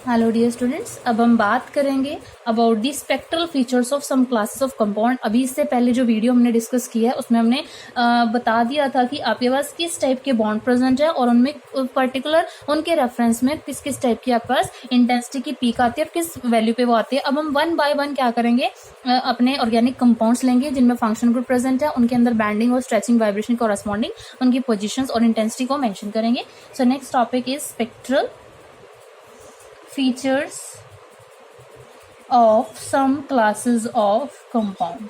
Hello dear students, अब हम बात करेंगे about the spectral features of some classes of compound. अभी इससे पहले जो वीडियो हमने डिस्कस किया है उसमें हमने बता दिया था कि आपके पास किस टाइप के बॉन्ड प्रेजेंट है और उनमें पर्टिकुलर उनके रेफरेंस में किस किस टाइप की आपके पास इंटेंसिटी की पीक आती है और किस वैल्यू पे वो आती है। अब हम वन बाय वन क्या करेंगे, अपने ऑर्गेनिक कंपाउंड्स लेंगे जिनमें फंक्शन ग्रुप प्रेजेंट है, उनके अंदर बैंडिंग और स्ट्रेचिंग वाइब्रेशन कॉरेस्पॉन्डिंग उनकी पोजिशन और इंटेंसिटी को मेंशन करेंगे। So next topic is spectral features of some classes of compound.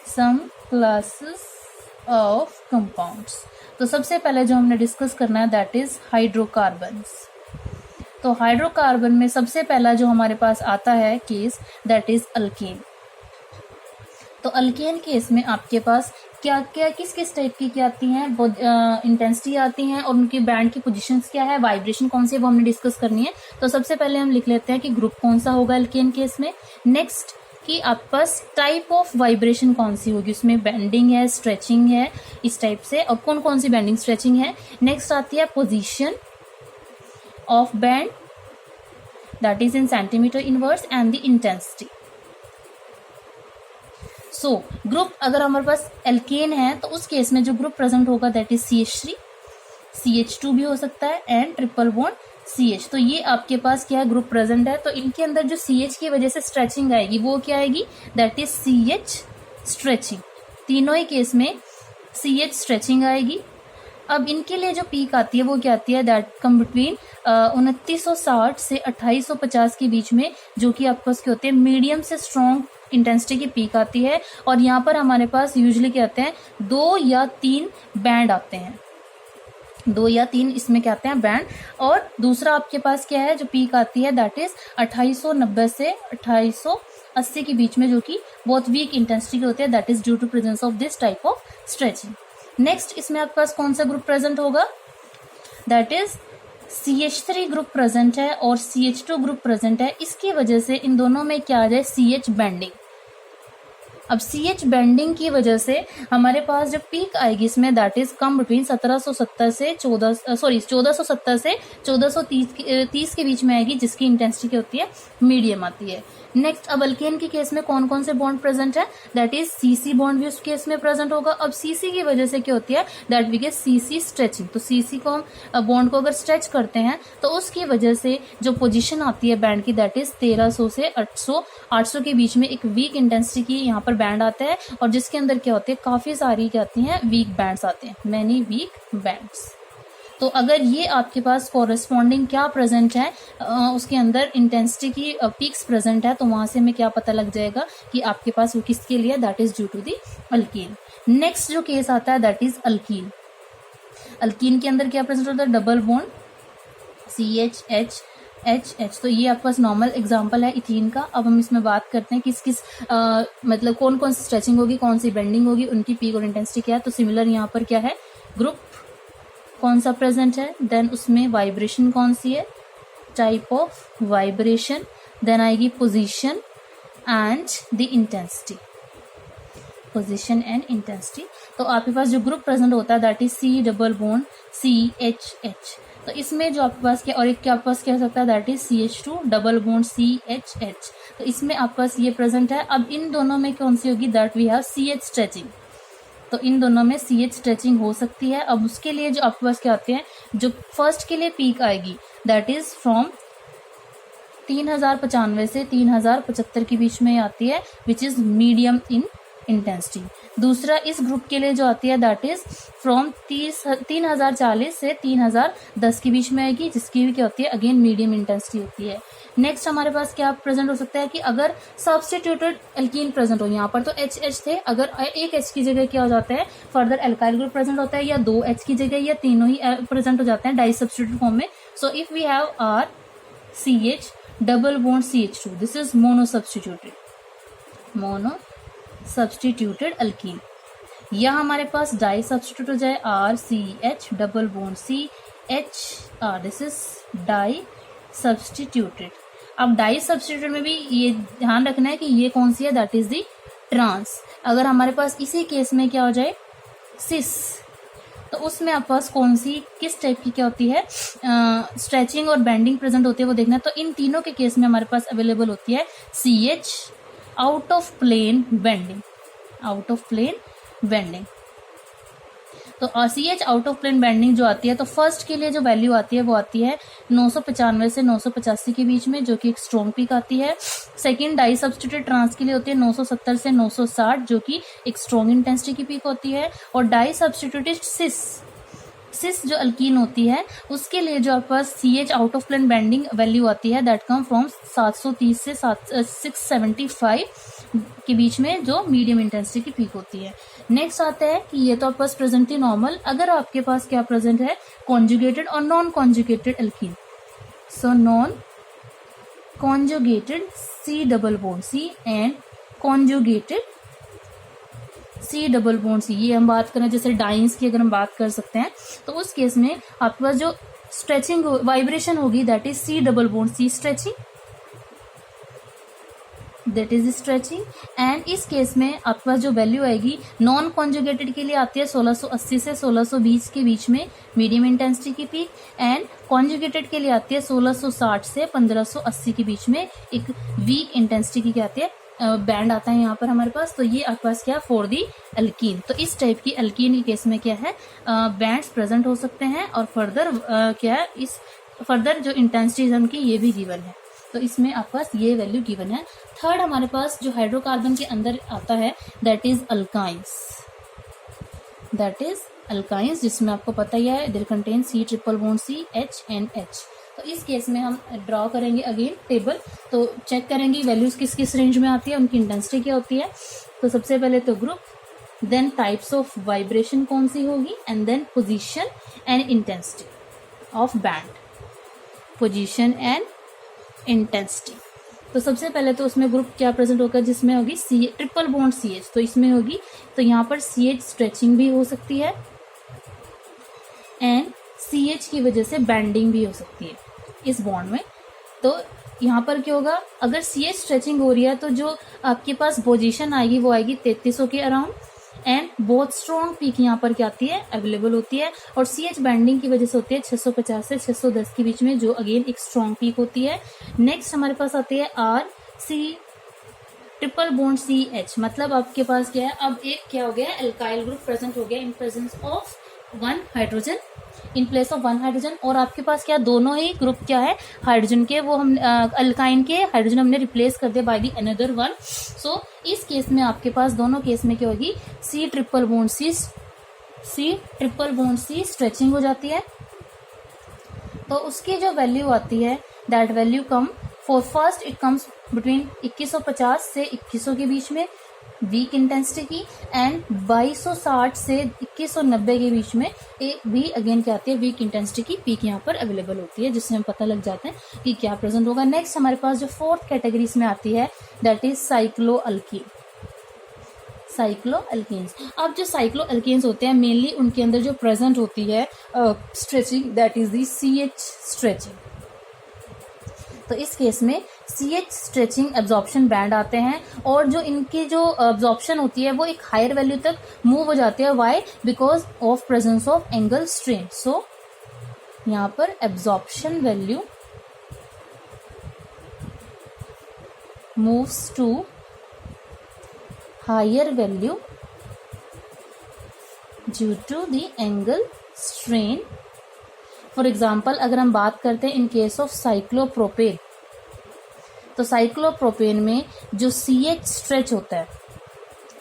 Some classes of compounds. तो सबसे पहले जो हमने डिस्कस करना है दैट इज हाइड्रोकार्बन्स। तो हाइड्रोकार्बन में सबसे पहला जो हमारे पास आता है केस दैट इज अल्केन। तो अल्केन केस में आपके पास क्या क्या किस किस टाइप की क्या आती हैं, इंटेंसिटी आती हैं और उनकी बैंड की पोजीशंस क्या है, वाइब्रेशन कौन सी है वो हमने डिस्कस करनी है। तो सबसे पहले हम लिख लेते हैं कि ग्रुप कौन सा होगा अल्केन केस में। नेक्स्ट कि आपके पास टाइप ऑफ वाइब्रेशन कौन सी होगी, उसमें बेंडिंग है, स्ट्रेचिंग है, इस टाइप से, और कौन कौन सी बेंडिंग स्ट्रेचिंग है। नेक्स्ट आती है position of band that is in centimetre inverse and the intensity. So group अगर हमारे पास एल्केन है तो उस केस में जो ग्रुप प्रेजेंट होगा दैट इज CH3, CH2 भी हो सकता है एंड ट्रिपल बॉन्ड CH। तो ये आपके पास क्या है, ग्रुप प्रेजेंट है। तो इनके अंदर जो CH की वजह से स्ट्रेचिंग आएगी वो क्या आएगी, दैट इज CH स्ट्रेचिंग। तीनों ही केस में CH स्ट्रेचिंग आएगी। अब इनके लिए जो पीक आती है वो क्या आती है, दैट कम बिटवीन 2960 से 2850 के बीच में, जो कि आपके पास क्या होते हैं, मीडियम से स्ट्रॉन्ग इंटेंसिटी की पीक आती है। और यहाँ पर हमारे पास यूजुअली क्या आते हैं, 2 या 3 बैंड आते हैं, 2 या 3 इसमें क्या आते हैं, बैंड। और दूसरा आपके पास क्या है जो पीक आती है दैट इज 2890 से 2880 के बीच में, जो कि बहुत वीक इंटेंसिटी के होते हैं, that is due to presence of this type of stretching. Next इसमें आपके पास कौन सा ग्रुप प्रेजेंट होगा, that is CH3 group present है और CH2 ग्रुप प्रेजेंट है। इसकी वजह से इन दोनों में क्या आ जाए, CH बेंडिंग। अब CH बेंडिंग की वजह से हमारे पास जब पीक आएगी इसमें दैट इज कम बिटवीन 1770 से 1470 से 1430 के बीच में आएगी, जिसकी इंटेंसिटी क्या होती है, मीडियम आती है। नेक्स्ट अब अल्केन के केस में कौन कौन से बॉन्ड प्रेजेंट है, दैट इज CC बॉन्ड भी उस केस में प्रेजेंट होगा। अब CC की वजह से क्या होती है, that we get CC stretching. तो CC को हम बॉन्ड को अगर स्ट्रेच करते हैं तो उसकी वजह से जो पोजीशन आती है बैंड की दैट इज 1300 से 800 के बीच में एक वीक इंटेंसिटी की यहाँ पर बैंड आता है, और जिसके अंदर क्या होते हैं, काफी सारी क्या आती हैं, वीक बैंड्स आते हैं, मैनी वीक बैंड्स। तो अगर ये आपके पास कॉरेस्पॉन्डिंग क्या प्रेजेंट है, उसके अंदर इंटेंसिटी की पीक्स प्रेजेंट है, तो वहां से हमें क्या पता लग जाएगा कि आपके पास वो किसके लिए, that is due to the alkene. Next जो केस आता है दैट इज अल्कीन। अल्कीन के अंदर क्या प्रेजेंट होता है, डबल बॉन्ड CH-H-H। तो ये आपके पास नॉर्मल एग्जांपल है इथीन का। अब हम इसमें बात करते हैं किस किस मतलब कौन कौन सी स्ट्रेचिंग होगी, कौन सी बेंडिंग होगी, उनकी पीक और इंटेंसिटी क्या है। तो सिमिलर यहाँ पर क्या है, ग्रुप कौन सा प्रेजेंट है, देन उसमें वाइब्रेशन कौन सी है, टाइप ऑफ वाइब्रेशन, देन आएगी position and the intensity, position and intensity. तो आपके पास जो ग्रुप प्रेजेंट होता है that is C double bond CH-H। तो इसमें जो आपके पास क्या, और एक क्या आपके पास क्या हो सकता है, that is CH2 double bond CH-H। तो इसमें आपके पास ये प्रेजेंट है। अब इन दोनों में कौन सी होगी, that we have CH stretching. तो इन दोनों में CH स्ट्रेचिंग हो सकती है। अब उसके लिए जो आपके पास क्या आते हैं, जो फर्स्ट के लिए पीक आएगी दैट इज फ्रॉम 3095 से 3075 के बीच में आती है, which is medium in intensity. दूसरा इस ग्रुप के लिए जो आती है दैट इज फ्रॉम 3040 से 3010 के बीच में आएगी, जिसकी भी क्या होती है, अगेन मीडियम इंटेंसिटी होती है। नेक्स्ट हमारे पास क्या प्रेजेंट हो सकता है कि अगर सब्स्टिट्यूटेड एल्कीन प्रेजेंट हो, यहाँ पर तो H थे, अगर एक H की जगह क्या हो जाता है, फर्दर एल्काइल ग्रुप प्रेजेंट होता है, या 2 H की जगह या तीनों ही प्रेजेंट हो जाते हैं डाई सब्स्टिट्यूट फॉर्म में। So if we have R CH double bond CH2, this is mono substituted alkene. या हमारे पास डाई सब्स्टिट्यूट हो जाए R CH double bond CH, this is di substituted. अब डाई सब्स्टिट्यूटेड में भी ये ध्यान रखना है कि ये कौन सी है, दैट इज दी ट्रांस। अगर हमारे पास इसी केस में क्या हो जाए, सिस तो उसमें आपके पास कौन सी किस टाइप की क्या होती है स्ट्रेचिंग और बेंडिंग प्रेजेंट होती है वो देखना है। तो इन तीनों के केस में हमारे पास अवेलेबल होती है CH out of plane bending, out of plane bending. तो CH out of plane bending जो आती है, तो फर्स्ट के लिए जो वैल्यू आती है वो आती है 995 से 985 के बीच में, जो कि एक स्ट्रॉन्ग पीक आती है। सेकंड डाई सब्स्टिट्यूटेड ट्रांस के लिए होती है 970 से 960, जो कि एक स्ट्रॉन्ग इंटेंसिटी की पीक होती है। और डाई सब्स्टिट्यूटेड सिस जो अल्कीन होती है उसके लिए जो आपके पास CH out of plane bending value आती है दैट कम फ्रॉम 730 से 675 के बीच में, जो मीडियम इंटेंसिटी की पीक होती है। नेक्स्ट आता है कि ये तो आपके पास प्रेजेंट थी नॉर्मल, अगर आपके पास क्या प्रेजेंट है कॉन्जुगेटेड और non conjugated alkene. So non conjugated C double bond C and conjugated C double bond C, ये हम बात करें जैसे डाइंस की अगर हम बात कर सकते हैं, तो उस केस में आपके पास जो स्ट्रेचिंग वाइब्रेशन होगी that is C double bond C stretching, that is stretching. And इस केस में आपके पास जो वैल्यू आएगी नॉन कॉन्जुगेटेड के लिए आती है 1680 से 1620 के बीच में मीडियम इंटेंसिटी की पीक, एंड कॉन्जुगेटेड के लिए आती है 1660 से 1580 के बीच में एक वीक इंटेंसिटी की क्या आती है बैंड आता है यहाँ पर हमारे पास। तो ये आपके पास क्या फॉर दी अल्कीन। तो इस टाइप की अल्कीन के केस में क्या है बैंड्स प्रेजेंट हो सकते हैं, और फर्दर क्या है इस फर्दर जो इंटेंसिटी उनकी ये भी गिवन है। तो इसमें आपके पास ये वैल्यू गिवन है। थर्ड हमारे पास जो हाइड्रोकार्बन के अंदर आता है that is alkynes, that is alkynes, जिसमें आपको पता ही है there contain C triple bond C H and H। तो इस केस में हम ड्रॉ करेंगे अगेन टेबल, तो चेक करेंगे वैल्यूज किस किस रेंज में आती है, उनकी इंटेंसिटी क्या होती है। तो सबसे पहले तो group, then types of vibration कौन सी होगी, and then position and intensity of band, position and intensity. तो सबसे पहले तो उसमें ग्रुप क्या प्रेजेंट होगा जिसमें होगी C ट्रिपल बॉन्ड CH, तो इसमें होगी, तो यहाँ पर CH स्ट्रेचिंग भी हो सकती है एंड CH की वजह से बैंडिंग भी हो सकती है इस बॉन्ड में। तो यहाँ पर क्या होगा, अगर CH स्ट्रेचिंग हो रही है तो जो आपके पास पोजीशन आएगी वो आएगी 3300 के अराउंड, एंड बहुत स्ट्रॉन्ग पीक यहाँ पर क्या आती है अवेलेबल होती है। और CH बैंडिंग की वजह से होती है 650 से 610 के बीच में, जो अगेन एक स्ट्रॉन्ग पीक होती है। नेक्स्ट हमारे पास आती है RC ट्रिपल बॉन्ड CH, मतलब आपके पास क्या है अब एक क्या हो गया एल्काइल ग्रुप प्रेजेंट हो गया in presence of one hydrogen, in place of one hydrogen. और आपके पास क्या दोनों ही ग्रुप क्या है हाइड्रोजन के, वो हम अल्काइन के हाइड्रोजन हमने रिप्लेस कर दिया बाय द अनदर वन। सो इस केस में आपके पास दोनों केस में क्या होगी C triple bond C stretching हो जाती है। तो उसकी जो वैल्यू आती है that value come for first it comes between 2150 से 2100 के बीच में वीक इंटेंसिटी की, एंड 2260 से 2190 के बीच में एक भी अगेन क्या आती है वीक इंटेंसिटी की पीक यहाँ पर अवेलेबल होती है, जिससे हम पता लग जाते हैं कि क्या प्रेजेंट होगा। नेक्स्ट हमारे पास जो फोर्थ कैटेगरी में आती है दैट इज साइक्लो अल्कीन्स। अब जो साइक्लो अल्कीन्स होते हैं मेनली उनके अंदर जो प्रेजेंट होती है stretching that is the CH stretching. तो इस केस में CH स्ट्रेचिंग एब्जॉर्प्शन बैंड आते हैं, और जो इनकी जो एब्जॉर्प्शन होती है वो एक हायर वैल्यू तक मूव हो जाती है। Why? Because of presence of angle strain. So यहाँ पर absorption value moves to higher value due to the angle strain. For example अगर हम बात करते हैं इन केस ऑफ साइक्लोप्रोपेन, तो साइक्लोप्रोपेन में जो CH स्ट्रेच होता है,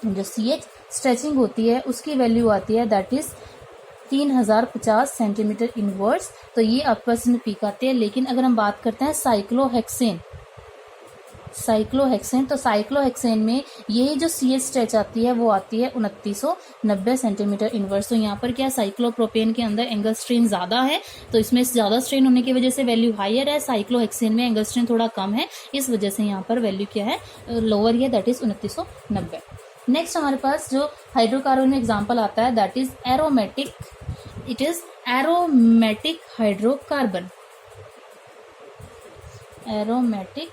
जो CH स्ट्रेचिंग होती है उसकी वैल्यू आती है दैट इज 3050 सेंटीमीटर इनवर्स। तो ये आपके पास में पीक आती है। लेकिन अगर हम बात करते हैं साइक्लोहेक्सेन, तो साइक्लोहेक्सेन में यही जो CH स्ट्रेच आती है वो आती है 2990 सेंटीमीटर इनवर्स। तो यहाँ पर क्या साइक्लोप्रोपेन के अंदर एंगल स्ट्रेन ज्यादा है, तो इसमें ज्यादा स्ट्रेन होने की वजह से वैल्यू हायर है। साइक्लोहेक्सेन में एंगल स्ट्रेन थोड़ा कम है, इस वजह से यहाँ पर वैल्यू क्या है लोअर है दैट इज 2990। नेक्स्ट हमारे पास जो हाइड्रोकार्बन में एग्जाम्पल आता है that is aromatic, it is aromatic hydrocarbon, aromatic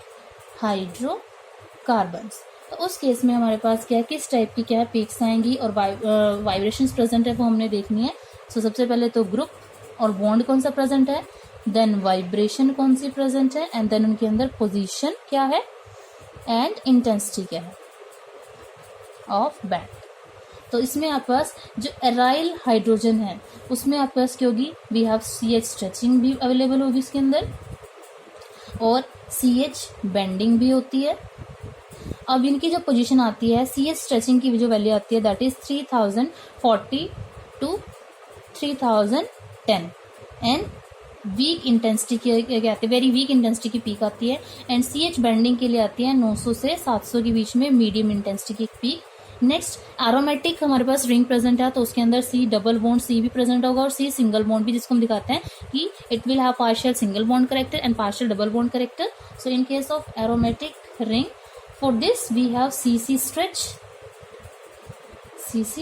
hydrocarbons. तो उस केस में हमारे पास क्या है, किस टाइप की क्या है पीक्स आएंगी और वाइब्रेशंस प्रेजेंट है वो हमने देखनी है। सो सबसे पहले तो ग्रुप और बॉन्ड कौन सा प्रेजेंट है, देन वाइब्रेशन कौन सी प्रेजेंट है, एंड देन उनके अंदर पोजीशन क्या है एंड इंटेंसिटी क्या है ऑफ बैंड। तो इसमें आपके पास जो एराइल हाइड्रोजन है उसमें आपके पास क्या होगी, वी हैव CH स्ट्रेचिंग भी अवेलेबल होगी उसके अंदर और CH बेंडिंग भी होती है। अब इनकी जो पोजीशन आती है, CH स्ट्रेचिंग की जो वैल्यू आती है that is 3040 to 3010 and weak intensity की क्या आती है, वेरी वीक इंटेंसिटी की पीक आती है। एंड CH बेंडिंग के लिए आती है 900 से 700 के बीच में मीडियम इंटेंसिटी की पीक। नेक्स्ट एरोमेटिक हमारे पास रिंग प्रेजेंट है तो उसके अंदर C डबल बॉन्ड C भी प्रेजेंट होगा और C सिंगल बॉन्ड भी, जिसको हम दिखाते हैं कि it will have partial single bond character and partial double bond character. So in case of aromatic ring for this we have CC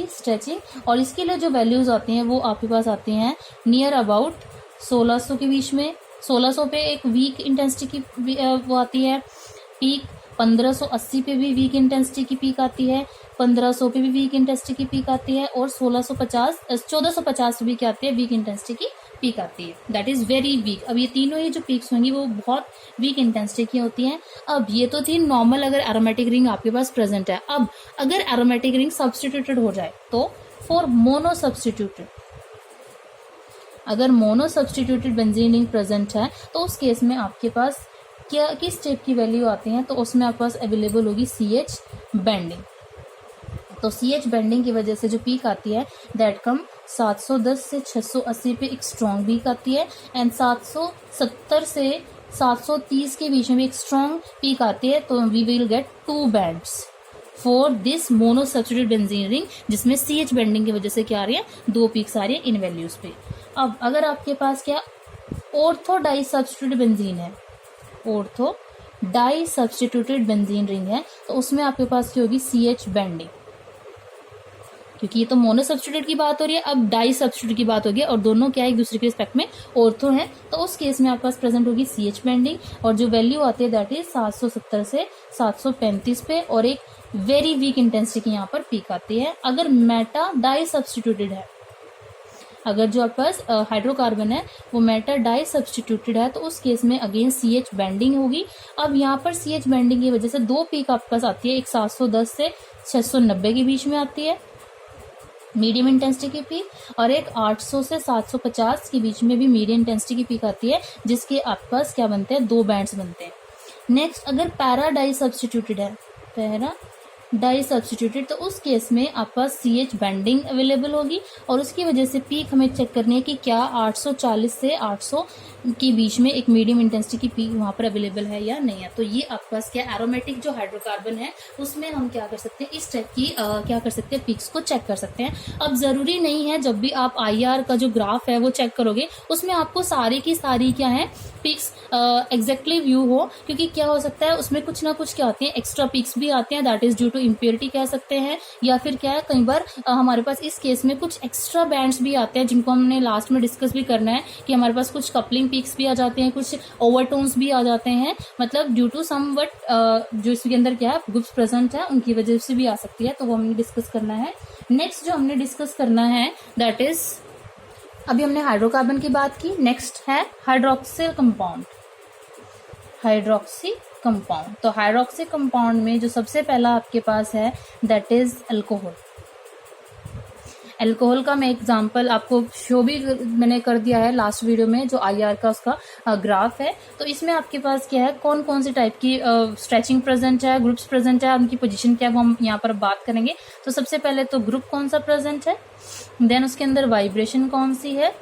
stretching और इसके लिए जो वैल्यूज आती हैं वो आपके पास आती हैं नियर अबाउट 1600 के बीच में। 1600 पे एक वीक इंटेंसिटी की वो आती है पीक, 1580 पे भी वीक इंटेंसिटी की पीक आती है, 1500 पे भी वीक इंटेंसिटी की पीक आती है और 1450 पे भी क्या आती है, वीक इंटेंसिटी की पीक आती है, दैट इज वेरी वीक। अब ये तीनों ही जो पीक्स होंगी वो बहुत वीक इंटेंसिटी की होती हैं। अब ये तो थी नॉर्मल अगर एरोमेटिक रिंग आपके पास प्रेजेंट है। अब अगर एरोमेटिक रिंग सब्स्टिट्यूटेड हो जाए तो फॉर मोनो सब्स्टिट्यूटेड, अगर mono substituted benzene ring present है तो उस केस में आपके पास क्या किस टाइप की वैल्यू आती है, तो उसमें आपके पास अवेलेबल होगी CH बेंडिंग। तो CH बेंडिंग की वजह से जो पीक आती है दैट कम 710 से 680 पे एक स्ट्रॉन्ग पीक आती है एंड 770 से 730 के बीच में एक स्ट्रॉन्ग पीक आती है। तो we will get 2 bands for this mono substituted benzene ring, जिसमें CH बेंडिंग की वजह से क्या आ रही है, 2 पीक्स आ रही है इन वैल्यूज पे। अब अगर आपके पास क्या ऑर्थो डाई सब्स्टिट्यूटेड बेंजीन है, ortho di substituted benzene ring है तो उसमें आपके पास क्या होगी, CH बेंडिंग, क्योंकि ये तो मोनो सब्स्टिट्यूट की बात हो रही है, अब डाई सब्स्टिट्यूट की बात होगी और दोनों क्या है एक दूसरे के रिस्पेक्ट में ऑर्थो है। तो उस केस में आपके पास प्रेजेंट होगी CH बेंडिंग और जो वैल्यू आती है दैट इज 770 से 735 पे और एक वेरी वीक इंटेंसिटी की यहाँ पर पीक आती है। अगर मेटा डाई सब्स्टिट्यूटेड है, अगर जो आपके पास हाइड्रोकार्बन है वो मेटा डाई सब्स्टिट्यूटेड है तो उस केस में अगेन CH बेंडिंग होगी। अब यहाँ पर CH बेंडिंग की वजह से 2 पीक आपके पास आती है, एक 710 से 690 के बीच में आती है मीडियम इंटेंसिटी की पीक और एक 800 से 750 के बीच में भी मीडियम इंटेंसिटी की पीक आती है, जिसके आपके पास क्या बनते हैं, 2 बैंड्स बनते हैं। नेक्स्ट अगर पैरा डाई सब्स्टिट्यूटेड है, पैरा डाई सब्स्टिट्यूटेड, तो उस केस में आपके पास CH बेंडिंग अवेलेबल होगी और उसकी वजह से पीक हमें चेक करनी है कि क्या 840 से 800 के बीच में एक मीडियम इंटेंसिटी की पीक वहां पर अवेलेबल है या नहीं है। तो ये आपके पास क्या एरोमेटिक जो हाइड्रोकार्बन है उसमें हम क्या कर सकते हैं, इस टाइप की क्या कर सकते हैं, पीक्स को चेक कर सकते हैं। अब जरूरी नहीं है जब भी आप IR का जो ग्राफ है वो चेक करोगे उसमें आपको सारी की सारी क्या है पीक्स एग्जैक्टली व्यू हो, क्योंकि क्या हो सकता है उसमें कुछ ना कुछ क्या आती है, एक्स्ट्रा पीक्स भी आते हैं, that is due to impurity कह सकते हैं, या फिर क्या है कई बार हमारे पास इस केस में कुछ एक्स्ट्रा बैंड्स भी आते हैं जिनको हमने लास्ट में डिस्कस भी करना है कि हमारे पास कुछ कपलिंग पीक्स भी आ जाते हैं, कुछ ओवरटोन्स भी आ जाते हैं, मतलब ड्यू टू सम वट जो इसके अंदर क्या है ग्रुप्स प्रेजेंट है उनकी वजह से भी आ सकती है, तो वो हमने डिस्कस करना है। नेक्स्ट जो हमने डिस्कस करना है दैट इज, अभी हमने हाइड्रोकार्बन की बात की, नेक्स्ट है हाइड्रोक्सिल कंपाउंड। हाइड्रोक्सी कंपाउंड, तो हाइड्रोक्सी कंपाउंड में जो सबसे पहला आपके पास है दैट इज अल्कोहल। अल्कोहल का मैं एग्जांपल आपको शो भी मैंने कर दिया है लास्ट वीडियो में, जो IR का उसका ग्राफ है। तो इसमें आपके पास क्या है, कौन कौन सी टाइप की स्ट्रेचिंग प्रेजेंट है, ग्रुप्स प्रेजेंट है, उनकी पोजीशन क्या है वो हम यहाँ पर बात करेंगे। तो सबसे पहले तो ग्रुप कौन सा प्रेजेंट है, देन उसके अंदर वाइब्रेशन कौन सी है,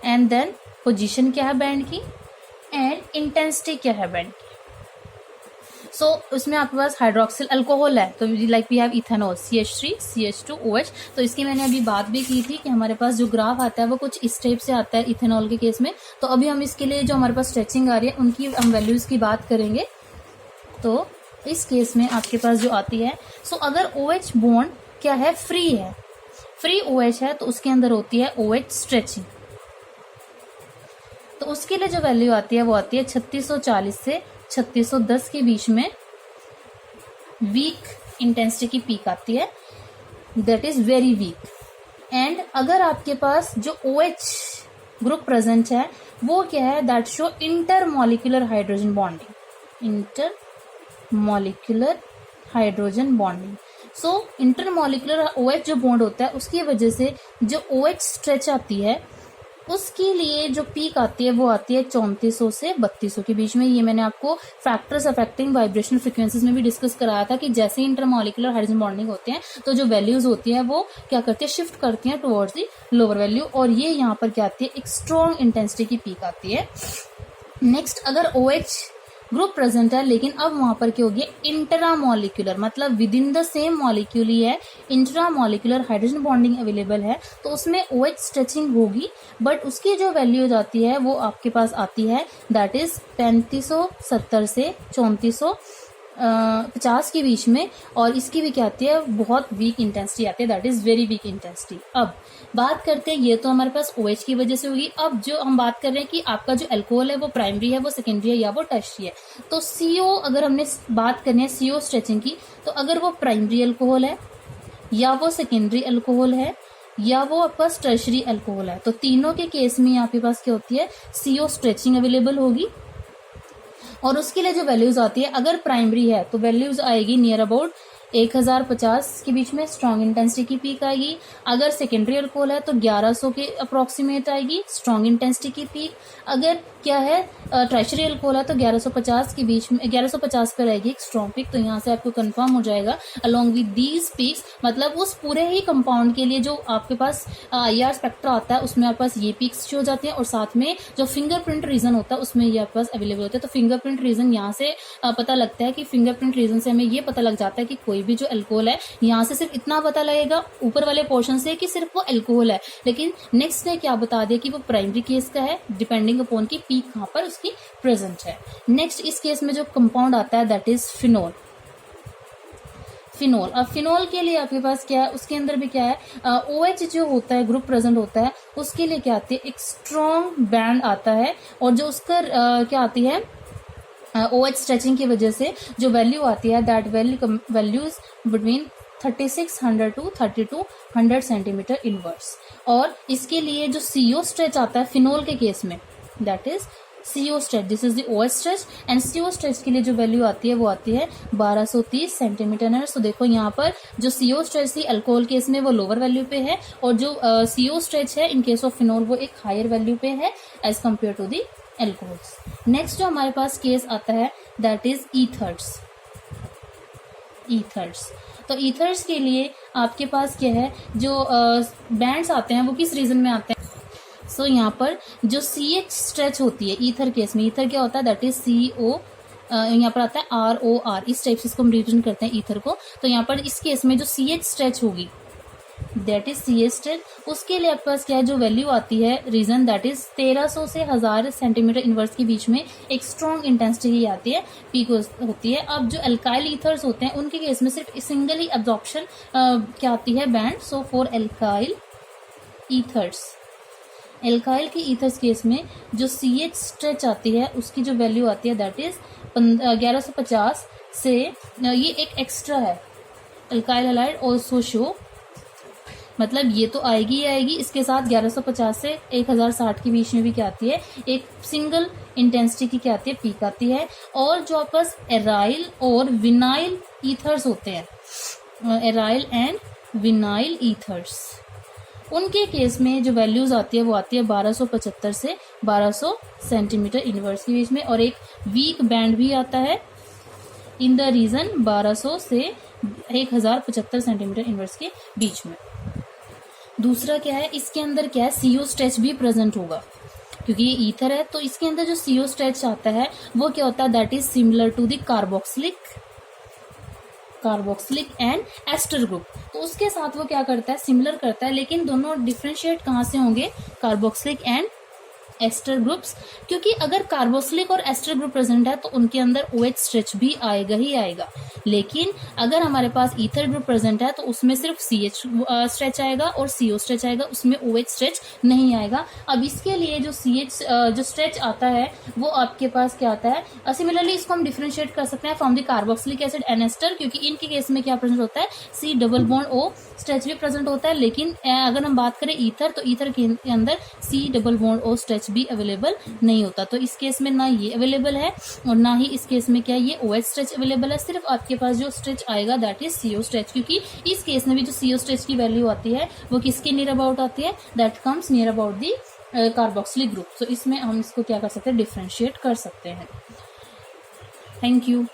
एंड देन पोजीशन क्या है बैंड की, एंड इंटेंसिटी क्या है बैंड की। सो उसमें आपके पास हाइड्रोक्सिल अल्कोहल है तो like we have ethanol CH3 CH2 OH। तो इसकी मैंने अभी बात भी की थी कि हमारे पास जो ग्राफ आता है वो कुछ इस टाइप से आता है इथेनॉल के केस में। तो अभी हम इसके लिए जो हमारे पास स्ट्रेचिंग आ रही है उनकी हम वैल्यूज की बात करेंगे। तो इस केस में आपके पास जो आती है, सो अगर OH बॉन्ड क्या है, फ्री है, फ्री OH है तो उसके अंदर होती है OH स्ट्रेचिंग। तो उसके लिए जो वैल्यू आती है वो आती है 3640 से 3610 के बीच में वीक इंटेंसिटी की पीक आती है, that is very weak. And अगर आपके पास जो OH ग्रुप प्रेजेंट है वो क्या है, that show intermolecular hydrogen bonding, intermolecular hydrogen bonding. So intermolecular OH जो बॉन्ड होता है उसकी वजह से जो OH स्ट्रेच आती है उसके लिए जो पीक आती है वो आती है 3400 से 3200 के बीच में। ये मैंने आपको फैक्टर्स अफेक्टिंग वाइब्रेशनल फ्रिक्वेंसीज में भी डिस्कस कराया था कि जैसे इंटरमॉलिक्यूलर हाइड्रोजन बॉन्डिंग होते हैं तो जो वैल्यूज होती है वो क्या करती है, शिफ्ट करती हैं टुवर्ड्स दी लोअर वैल्यू, और ये यहाँ पर क्या आती है, एक स्ट्रॉन्ग इंटेंसिटी की पीक आती है। नेक्स्ट, अगर OH ग्रुप प्रेजेंट है लेकिन अब वहां पर क्या हो गया, इंट्रामॉलिक्यूलर, मतलब within the same molecule ही है, इंट्रामॉलिक्यूलर हाइड्रोजन बॉन्डिंग अवेलेबल है, तो उसमें OH स्ट्रेचिंग होगी, बट उसकी जो वैल्यू जाती है वो आपके पास आती है दैट इज 3570 से 3450 के बीच में, और इसकी भी क्या आती है, बहुत वीक इंटेंसिटी आती है, that is very weak intensity. अब बात करते हैं, ये तो हमारे पास OH की वजह से होगी। अब जो हम बात कर रहे हैं कि आपका जो अल्कोहल है वो प्राइमरी है, वो सेकेंडरी है या वो टर्शियरी है, तो CO अगर हमने बात करनी है CO स्ट्रेचिंग की, तो अगर वो प्राइमरी अल्कोहल है या वो सेकेंडरी अल्कोहल है या वो आपके पास टर्शियरी अल्कोहल है, तो तीनों के केस में आपके पास क्या होती है, CO स्ट्रेचिंग अवेलेबल होगी। और उसके लिए जो वैल्यूज आती है, अगर प्राइमरी है तो वैल्यूज आएगी नियर अबाउट 1050 के बीच में स्ट्रॉन्ग इंटेंसिटी की पीक आएगी। अगर सेकेंडरी अल्कोहल है तो 1100 के अप्रोक्सीमेट आएगी स्ट्रॉन्ग इंटेंसिटी की पीक। अगर क्या है टर्शियरी अल्कोहल है तो 1150 के बीच में 1150 पर आएगी एक स्ट्रॉन्ग पीक। तो यहाँ से आपको कंफर्म हो जाएगा अलोंग विद दीज पीक्स, मतलब उस पूरे ही कंपाउंड के लिए जो आपके पास IR स्पेक्ट्रा आता है उसमें आपके पास ये पीक्स शो हो जाते हैं, और साथ में जो फिंगरप्रिंट रीजन होता है उसमें ये आपके पास अवेलेबल होता है। तो फिंगरप्रिंट रीजन यहाँ से पता लगता है कि फिंगरप्रिंट रीजन से हमें ये पता लग जाता है कि कोई भी जो अल्कोहल है, यहाँ से सिर्फ इतना पता लगेगा ऊपर वाले पोर्शन से कि सिर्फ वो अल्कोहल है, लेकिन नेक्स्ट ने क्या बता दिया कि वो प्राइमरी केस का है, डिपेंडिंग अपॉन की पीक कहाँ पर उसकी प्रेजेंट है। नेक्स्ट इस केस में जो कंपाउंड आता है दैट इज फिनोल। फिनोल, अब फिनोल के लिए आपके पास क्या है, उसके अंदर भी क्या है, OH जो होता है ग्रुप प्रेजेंट होता है, उसके लिए क्या आती है, एक स्ट्रॉन्ग बैंड आता है, और जो उसका क्या आती है, OH स्ट्रेचिंग की वजह से जो वैल्यू आती है that values between 3600 to 3200 centimetre inverse. और इसके लिए जो CO स्ट्रेच आता है फिनोल के केस में that is CO stretch, this is the OH stretch, and CO stretch के लिए जो वैल्यू आती है वो आती है 1230 सेंटीमीटर इनवर्स। तो देखो यहाँ पर जो CO स्ट्रेच थी अल्कोहल केस में वो लोअर वैल्यू पे है, और जो CO स्ट्रेच है इन केस ऑफ फिनोल वो एक हायर वैल्यू पे है as compare to the alcohols. Next जो हमारे पास केस आता है दैट इज ईथर्स। तो ईथर्स के लिए आपके पास क्या है, जो बैंड्स आते हैं वो किस रीजन में आते हैं, सो यहाँ पर जो CH स्ट्रेच होती है ईथर केस में, ईथर क्या होता है दैट इज CO, यहाँ पर आता है ROR, इस टाइप से इसको हम रिप्रेजेंट करते हैं ईथर को। तो यहाँ पर इस केस में जो CH स्ट्रेच होगी दैट इज CH स्ट्रेच, उसके लिए आपके पास क्या है, जो वैल्यू आती है रीजन दैट इज 1300 से 1000 सेंटीमीटर इनवर्स के बीच में एक स्ट्रॉन्ग इंटेंसिटी ही आती है, पीक होती है। अब जो अल्काइल ईथर्स होते हैं उनके केस में सिर्फ सिंगल ही एब्जॉर्प्शन क्या आती है, band. So for alkyl ethers, alkyl की ईथर्स केस में जो CH स्ट्रेच आती है उसकी जो वैल्यू आती है दैट इज 1150 से, ये एक एक्स्ट्रा है अल्काइल हैलाइड ऑल्सो शो, मतलब ये तो आएगी ही आएगी, इसके साथ 1150 से 1060 के बीच में भी क्या आती है, एक सिंगल इंटेंसिटी की क्या आती है, पीक आती है। और जो आपके पास एराइल और विनाइल ईथर्स होते हैं, एराइल एंड विनाइल ईथर्स, उनके केस में जो वैल्यूज आती है वो आती है 1275 से 1200 सेंटीमीटर इनवर्स के बीच में, और एक वीक बैंड भी आता है इन द रीजन 1200 से 1075 सेंटीमीटर इनवर्स के बीच में। दूसरा क्या है, इसके अंदर क्या है, CO स्ट्रेच भी प्रेजेंट होगा, क्योंकि ये ईथर है तो इसके अंदर जो CO स्ट्रेच आता है वो क्या होता है, that is similar to the carboxylic and ester group. तो उसके साथ वो क्या करता है, सिमिलर करता है, लेकिन दोनों डिफरेंशिएट कहाँ से होंगे, कार्बोक्सिलिक एंड एस्टर ग्रुप्स, क्योंकि अगर कार्बोक्सिलिक और एस्टर ग्रुप प्रेजेंट है तो उनके अंदर OH स्ट्रेच भी आएगा ही आएगा। लेकिन अगर हमारे पास ईथर ग्रुप प्रेजेंट है तो उसमें सिर्फ CH स्ट्रेच आएगा और CO स्ट्रेच आएगा, उसमें OH स्ट्रेच नहीं आएगा। अब इसके लिए जो CH जो स्ट्रेच आता है वो आपके पास क्या आता है, सिमिलरली इसको हम डिफरेंशिएट कर सकते हैं from the carboxylic acid and ester, क्योंकि इनके केस में क्या प्रेजेंट होता है, C double bond O stretch भी प्रेजेंट होता है। लेकिन अगर हम बात करें ईथर, तो ईथर के अंदर C double bond O stretch भी अवेलेबल नहीं होता। तो इस केस में ना ये अवेलेबल है और ना ही इस केस में क्या ये OH स्ट्रेच अवेलेबल है। सिर्फ आपके पास जो स्ट्रेच आएगा दैट इज CO स्ट्रेच, क्योंकि इस केस में भी जो CO स्ट्रेच की वैल्यू आती है वो किसके नियर अबाउट आती है, that comes near about the carboxylic group. तो इसमें हम इसको क्या कर सकते हैं, डिफरेंशिएट कर सकते हैं। Thank you.